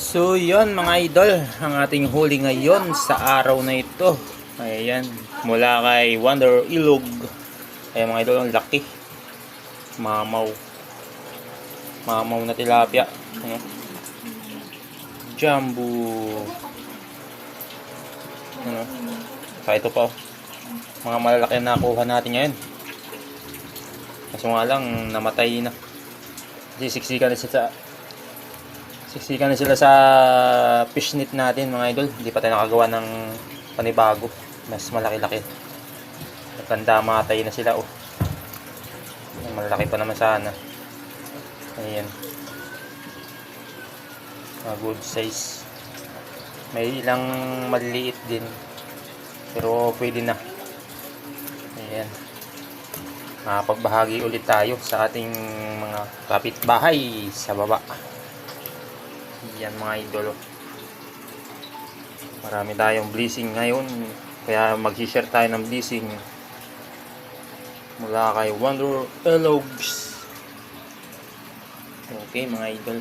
So yon mga idol, ang ating huli ngayon sa araw na ito. Ayan, mula kay Wonder Ilog. Ayan mga idol, ang laki. Mamaw. Mamaw na tilapia. Ayan. Jumbo. Ano? Saka ito pa, mga malalaki na nakuha natin ngayon. Kaso nga lang, namatay na. Kasi siksikan na sila sa fishnet natin mga idol. Hindi pa tayo nakagawa ng panibago. Mas malaki-laki. Nagkanda matay na sila. Oh. Malaki pa naman sana. Ayan. Good size. May ilang maliliit din. Pero pwede na. Ayan. Pagbahagi ulit tayo sa ating mga kapitbahay sa baba. Yan mga idolo. Marami tayong blessing ngayon. Kaya mag-share tayo ng blessing mula kay Wonder Elogs. Okay mga idol.